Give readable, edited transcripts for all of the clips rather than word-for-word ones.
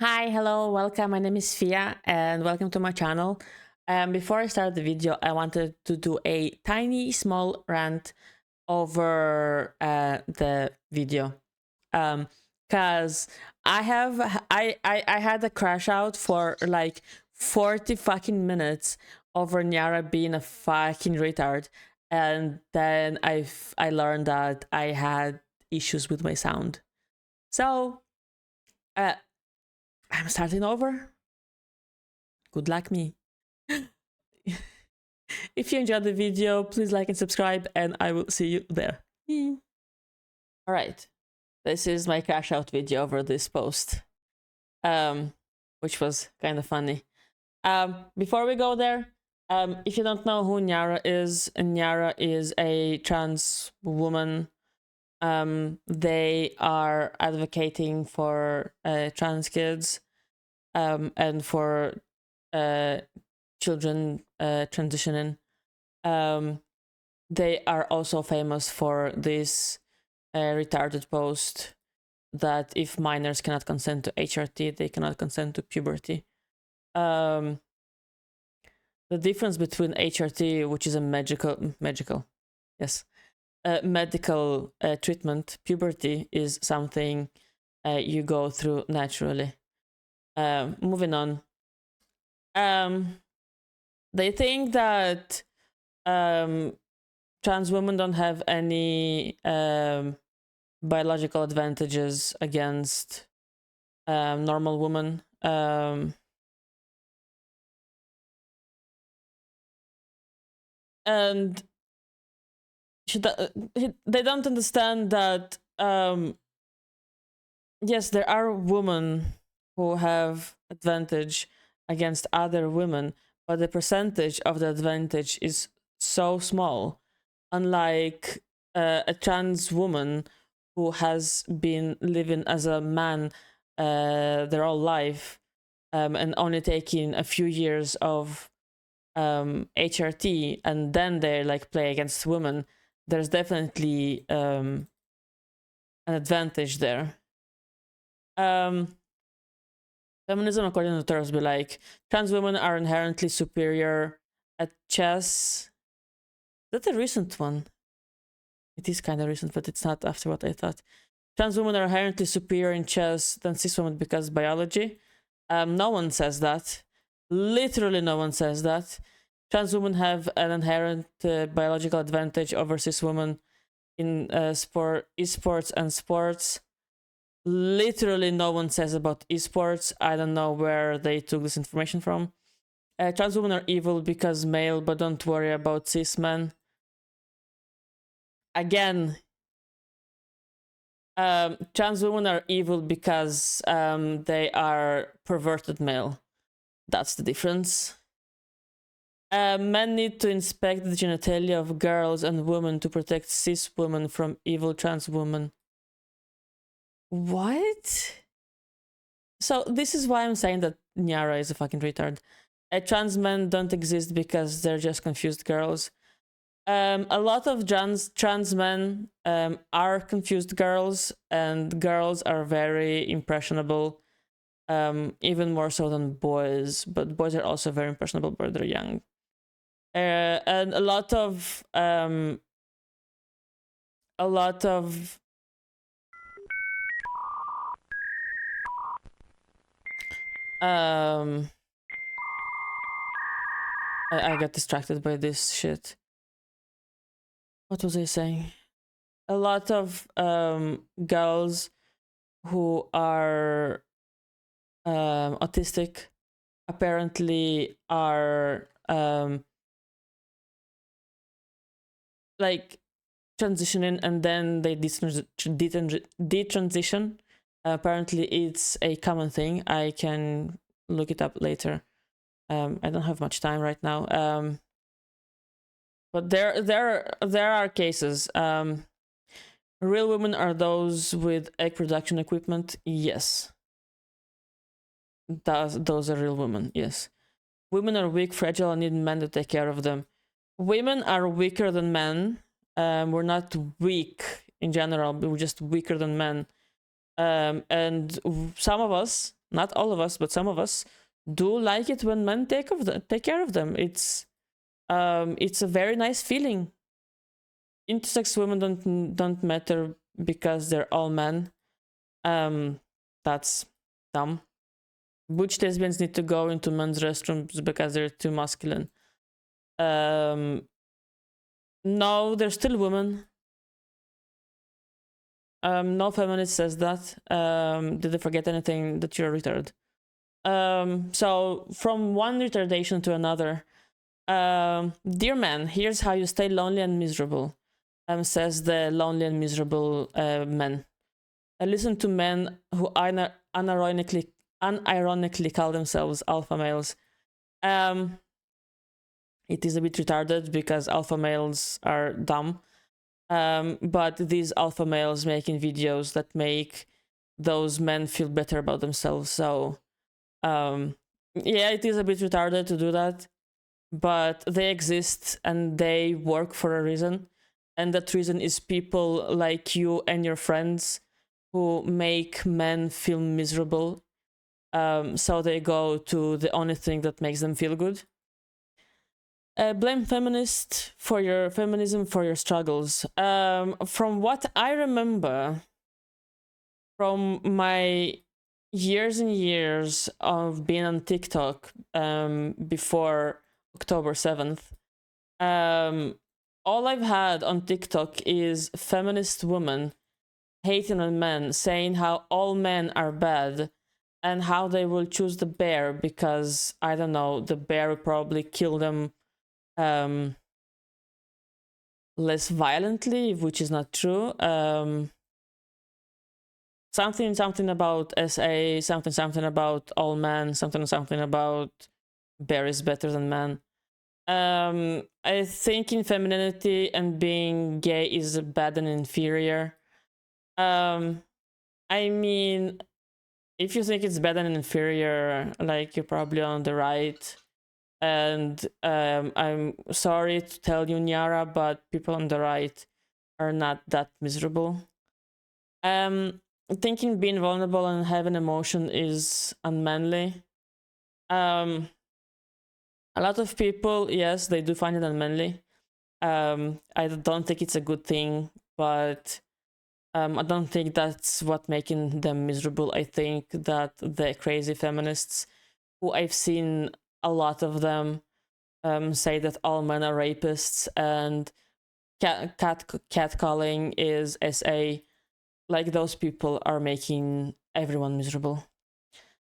Hi, hello, welcome. My name is Fia and welcome to my channel. Before I start the video, I wanted to do a tiny small rant over the video. Cause I had a crash out for like 40 fucking minutes over Nyara being a fucking retard, and then I learned that I had issues with my sound. So uh, I'm starting over. Good luck me. If you enjoyed the video, please like and subscribe, and I will see you there. Alright, this is my crash out video over this post, which was kind of funny. Before we go there, if you don't know who Nyara is a trans woman. They are advocating for trans kids and for children transitioning. They are also famous for this retarded post that if minors cannot consent to HRT, they cannot consent to puberty. The difference between HRT, which is a medical treatment, puberty is something you go through naturally. Moving on. They think that trans women don't have any biological advantages against normal women. And they don't understand that yes, there are women who have advantage against other women, but the percentage of the advantage is so small. Unlike a trans woman who has been living as a man their whole life and only taking a few years of HRT, and then they like play against women, there's definitely an advantage there. Feminism, according to Turks, be like trans women are inherently superior at chess. That's a recent one. It is kind of recent, but it's not after what I thought. Trans women are inherently superior in chess than cis women because biology. No one says that. Literally, no one says that. Trans women have an inherent biological advantage over cis women in esports and sports. Literally, no one says about esports. I don't know where they took this information from. Trans women are evil because male, but don't worry about cis men. Again, trans women are evil because they are perverted male. That's the difference. Men need to inspect the genitalia of girls and women to protect cis women from evil trans women. What? So this is why I'm saying that Nyara is a fucking retard. Trans men don't exist because they're just confused girls. A lot of trans men are confused girls, and girls are very impressionable, even more so than boys. But boys are also very impressionable, but they're young. And a lot of I got distracted by this shit. What was I saying? A lot of girls who are autistic apparently are like transitioning and then they detransition. Apparently it's a common thing. I can look it up later. I don't have much time right now. But there are cases. Real women are those with egg production equipment. Yes, those are real women. Yes, women are weak, fragile, and need men to take care of them. Women are weaker than men. We're not weak in general, but we're just weaker than men. And some of us, not all of us, but some of us do like it when men take care of them. It's a very nice feeling. Intersex women don't matter because they're all men. That's dumb. Butch lesbians need to go into men's restrooms because they're too masculine. No, they're still women. No feminist says that. Did I forget anything? That you're retarded? So from one retardation to another. Dear man, here's how you stay lonely and miserable. Says the lonely and miserable men. I listen to men who unironically call themselves alpha males. It is a bit retarded because alpha males are dumb. But these alpha males making videos that make those men feel better about themselves. So, yeah, it is a bit retarded to do that, but they exist and they work for a reason. And that reason is people like you and your friends who make men feel miserable. So they go to the only thing that makes them feel good. Blame feminist for your feminism for your struggles. From what I remember from my years and years of being on TikTok before October 7th, all I've had on TikTok is feminist women hating on men, saying how all men are bad and how they will choose the bear because, I don't know, the bear will probably kill them less violently, which is not true. Something about SA, something about all men, something about bear is better than man. I think in femininity and being gay is bad and inferior. I mean, if you think it's bad and inferior, like, you're probably on the right. And I'm sorry to tell you, Nyara, but people on the right are not that miserable. Thinking being vulnerable and having emotion is unmanly. A lot of people, yes, they do find it unmanly. I don't think it's a good thing, but I don't think that's what making them miserable. I think that the crazy feminists, who I've seen a lot of them, say that all men are rapists and catcalling is SA. Like, those people are making everyone miserable.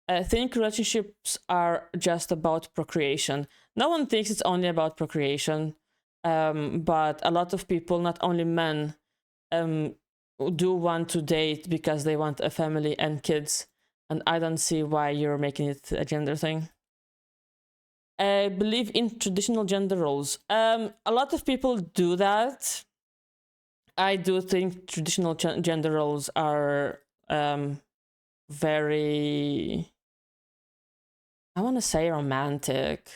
I think relationships are just about procreation. No one thinks it's only about procreation, but a lot of people, not only men, do want to date because they want a family and kids, and I don't see why you're making it a gender thing. I believe in traditional gender roles. A lot of people do that. I do think traditional gender roles are very, I want to say, romantic.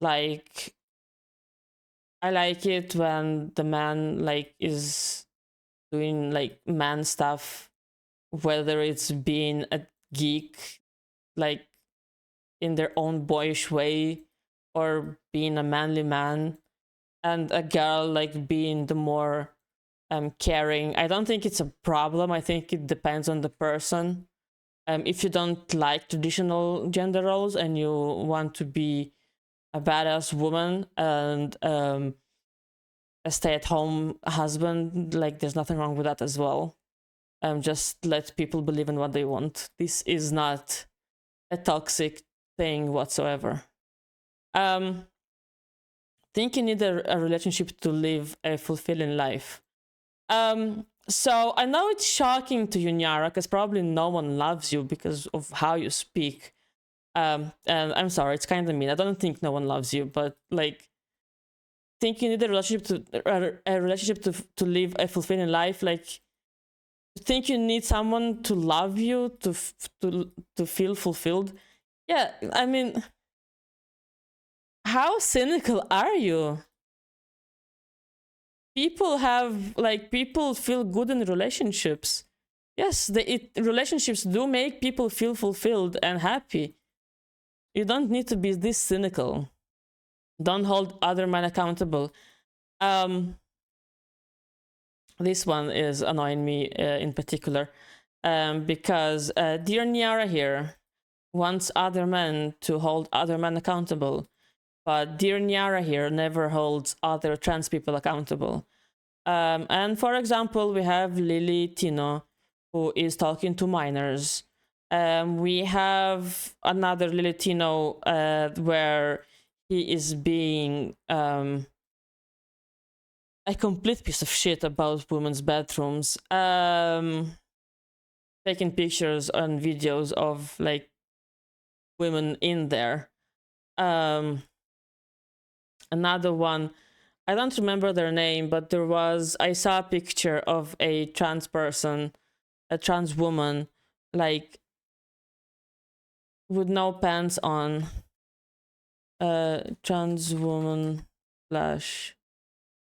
Like, I like it when the man, like, is doing, like, man stuff, whether it's being a geek, like, in their own boyish way, or being a manly man, and a girl, like, being the more caring. I don't think it's a problem. I think it depends on the person. If you don't like traditional gender roles and you want to be a badass woman and a stay-at-home husband, like, there's nothing wrong with that as well. Just let people believe in what they want. This is not a toxic thing whatsoever. Think you need a relationship to live a fulfilling life. So I know it's shocking to you, Nyara, because probably no one loves you because of how you speak. And I'm sorry, it's kind of mean. I don't think no one loves you, but, like, think you need a relationship to live a fulfilling life. Like, think you need someone to love you to feel fulfilled. Yeah, I mean, how cynical are you? People feel good in relationships. Yes, relationships do make people feel fulfilled and happy. You don't need to be this cynical. Don't hold other men accountable. This one is annoying me in particular, because dear Nyara here wants other men to hold other men accountable, but dear Nyara here never holds other trans people accountable. And for example, we have Lily Tino, who is talking to minors. We have another Lily Tino where he is being a complete piece of shit about women's bathrooms, taking pictures and videos of like women in there. Another one, I don't remember their name, but I saw a picture of a trans person, a trans woman, like with no pants on. Trans woman flash.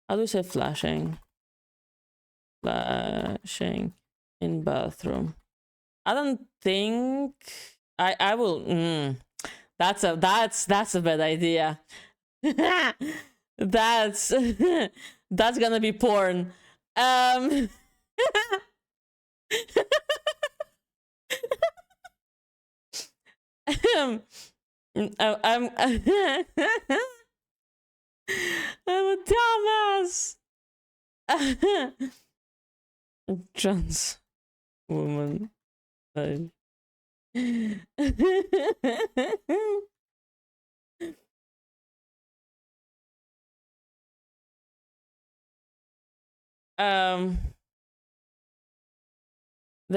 How do you say flashing? Flashing in bathroom. I don't think I will. That's a bad idea. that's gonna be porn. I'm I'm a dumbass. Trans woman. There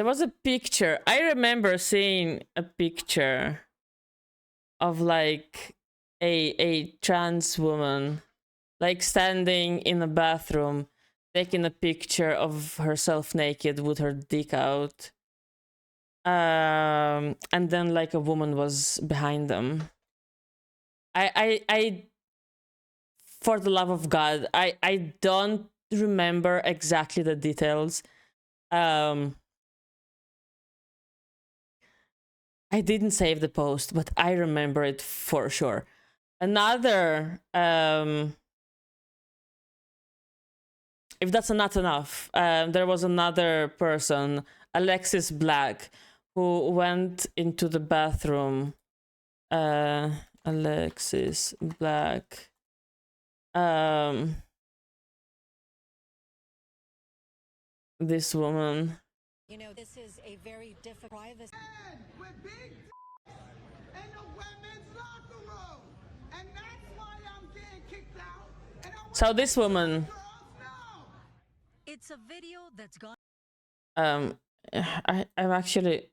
was a picture. I remember seeing a picture of like a trans woman like standing in a bathroom taking a picture of herself naked with her dick out. And then like a woman was behind them. I for the love of God, I don't remember exactly the details. I didn't save the post, but I remember it for sure. Another, if that's not enough, there was another person, Alexis Black, who went into the bathroom. Alexis Black. This woman. You know, this is a very difficult privacy. With big in the women's locker room, and that's why I'm getting kicked out. And so this woman. It's a video that's gone. I'm actually.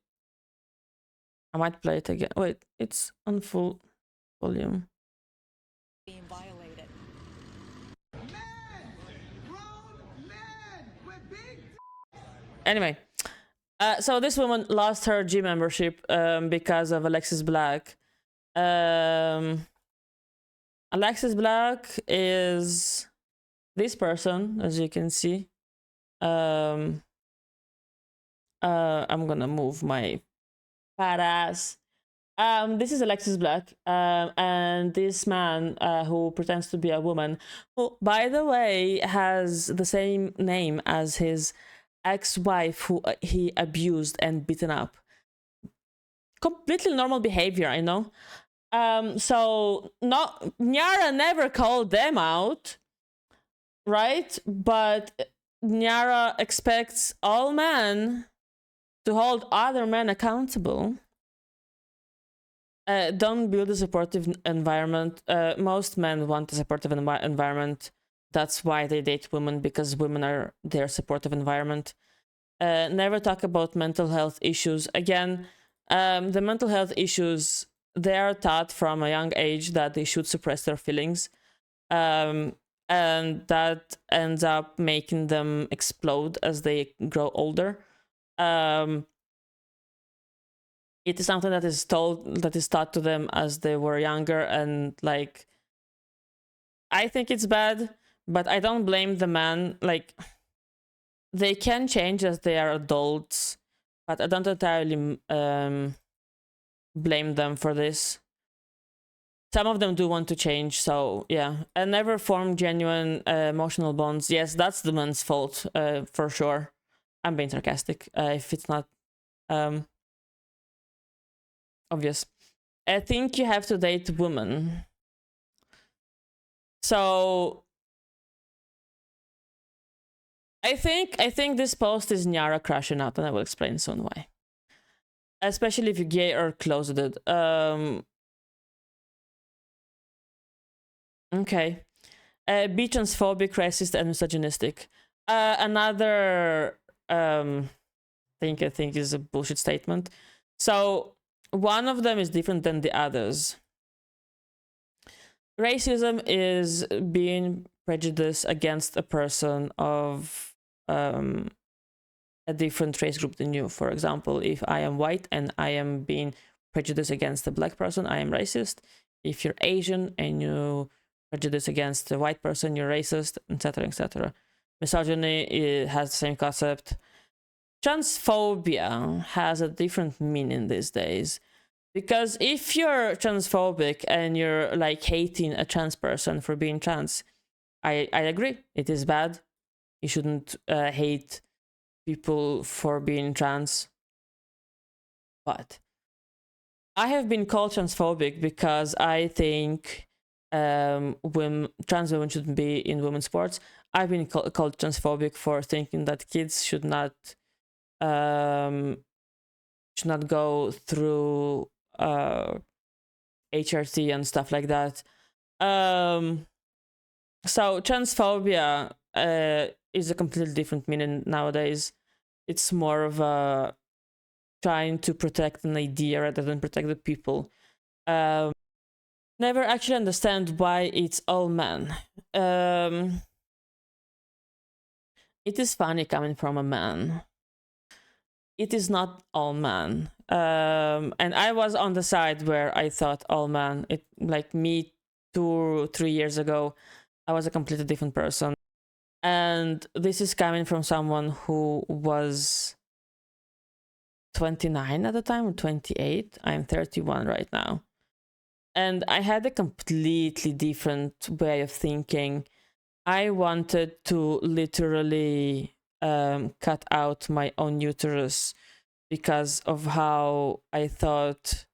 I might play it again. Wait, it's on full volume. Being violated. Anyway, so this woman lost her gym membership because of Alexis Black. Alexis Black is this person, as you can see. I'm gonna move my fat ass. This is Alexis Black, and this man who pretends to be a woman, who, by the way, has the same name as his ex-wife who he abused and beaten up. Completely normal behavior, I know. So Nyara never called them out, right? But Nyara expects all men to hold other men accountable. Don't build a supportive environment. Most men want a supportive environment. That's why they date women, because women are their supportive environment. Never talk about mental health issues. Again, the mental health issues, they are taught from a young age that they should suppress their feelings. And that ends up making them explode as they grow older. It is something that is taught to them as they were younger, and like, I think it's bad, but I don't blame the man. Like, they can change as they are adults, but I don't entirely blame them for this. Some of them do want to change, so yeah. And never form genuine emotional bonds. Yes, that's the man's fault, for sure. I'm being sarcastic, if it's not obvious. I think you have to date women. So I think this post is Nyara crashing out, and I will explain soon why. Especially if you're gay or closeted. Okay. Be transphobic, racist, and misogynistic. Another thing I think is a bullshit statement. So one of them is different than the others. Racism is being prejudiced against a person of a different race group than you. For example, if I am white and I am being prejudiced against a black person, I am racist. If you're Asian and you prejudice against a white person, you're racist, etc., etc. Misogyny has the same concept. Transphobia has a different meaning these days, because if you're transphobic and you're like hating a trans person for being trans, I agree, it is bad. You shouldn't hate people for being trans. But I have been called transphobic because I think trans women shouldn't be in women's sports. I've been called transphobic for thinking that kids should not go through HRT and stuff like that. So transphobia is a completely different meaning nowadays. It's more of a trying to protect an idea rather than protect the people. Never actually understand why it's all men. It is funny coming from a man. It is not all men. And I was on the side where I thought all men. It, like me 2 or 3 years ago, I was a completely different person. And this is coming from someone who was 29 at the time, or 28. I'm 31 right now. And I had a completely different way of thinking. I wanted to literally cut out my own uterus because of how I thought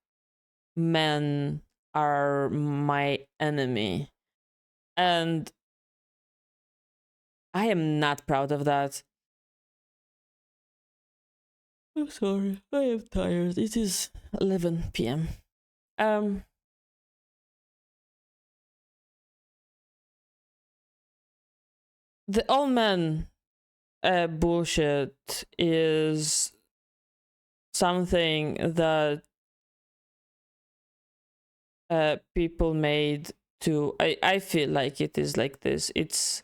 men are my enemy. And I am not proud of that. I'm sorry, I am tired. It is 11 p.m. The all men bullshit is something that people made to. I feel like it is like this. It's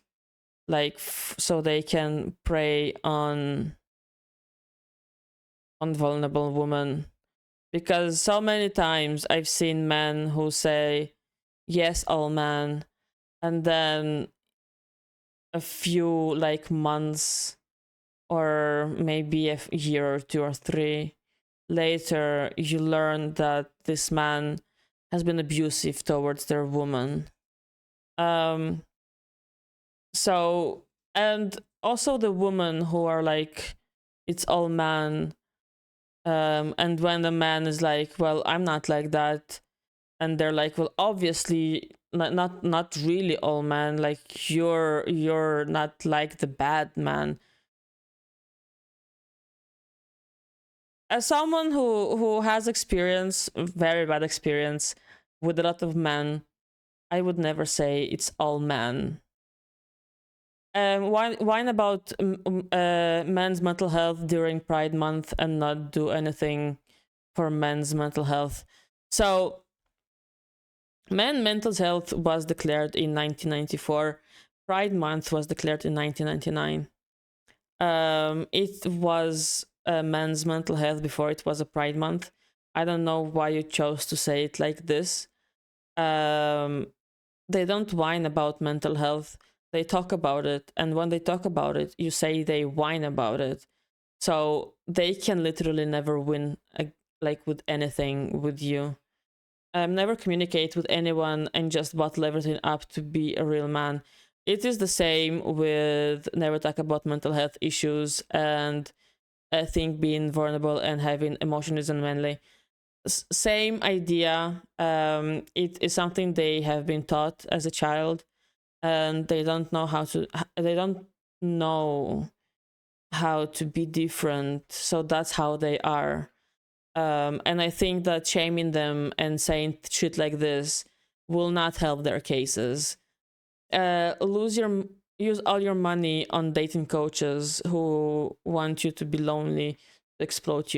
like so they can prey on vulnerable women, because so many times I've seen men who say yes, all men, and then a few like months or maybe a year or 2 or 3 later, you learn that this man has been abusive towards their woman. So, and also the women who are like, it's all man. And when the man is like, well, I'm not like that, and they're like, well, obviously not really all man, like you're not like the bad man. As someone who has experience, very bad experience with a lot of men, I would never say it's all men. Whine about men's mental health during Pride Month and not do anything for men's mental health. So men's mental health was declared in 1994. Pride Month was declared in 1999. It was men's mental health before it was a Pride Month. I don't know why you chose to say it like this. They don't whine about mental health. they talk about it, and when they talk about it, you say they whine about it. So they can literally never win, like with anything with you. Never communicate with anyone and just bottle everything up to be a real man. It is the same with never talk about mental health issues, and I think being vulnerable and having emotions unmanly. Same idea. It is something they have been taught as a child, and they don't know how to. They don't know how to be different, so that's how they are. And I think that shaming them and saying shit like this will not help their cases. Use all your money on dating coaches who want you to be lonely, to exploit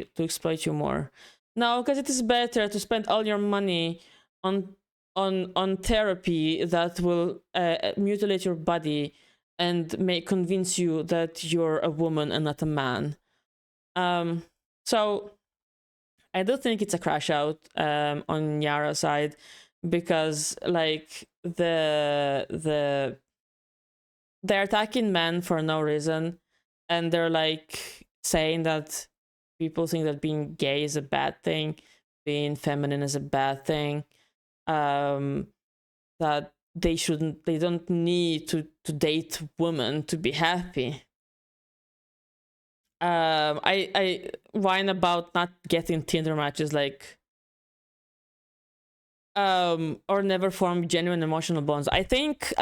you more. No, because it is better to spend all your money on therapy that will mutilate your body and may convince you that you're a woman and not a man. So I do think it's a crash out on Nyara's side, because like they're attacking men for no reason, and they're like saying that people think that being gay is a bad thing, being feminine is a bad thing, that they don't need to date women to be happy. I whine about not getting Tinder matches, like or never form genuine emotional bonds. I think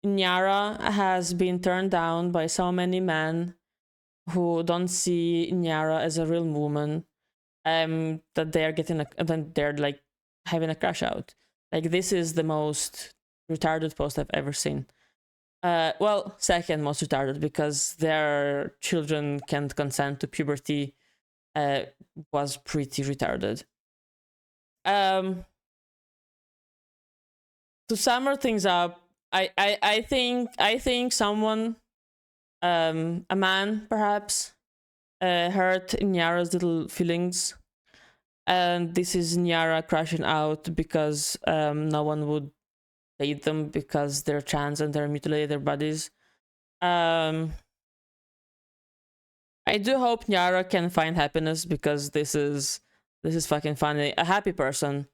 Nyara has been turned down by so many men who don't see Nyara as a real woman, that they're like having a crash out. Like, this is the most retarded post I've ever seen. Well, second most retarded, because their children can't consent to puberty, was pretty retarded. To sum things up, I think someone, a man perhaps, hurt Nyara's little feelings, and this is Nyara crashing out because no one would date them because they're trans and they're mutilated their bodies. I do hope Nyara can find happiness, because this is fucking funny. A happy person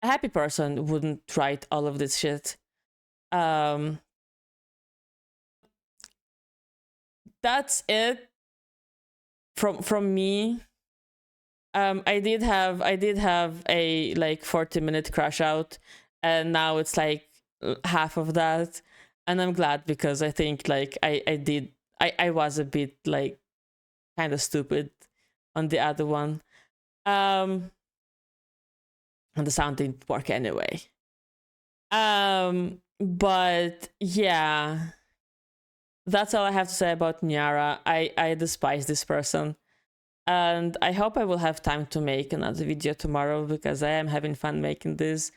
wouldn't write all of this shit. That's it from me. I did have a like 40-minute crash out, and now it's like half of that, and I'm glad, because I think like I was a bit like kind of stupid on the other one, and the sound didn't work anyway. But yeah, that's all I have to say about Nyara. I despise this person, and I hope I will have time to make another video tomorrow, because I am having fun making this.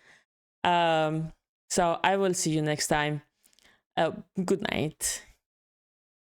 So I will see you next time. Good night.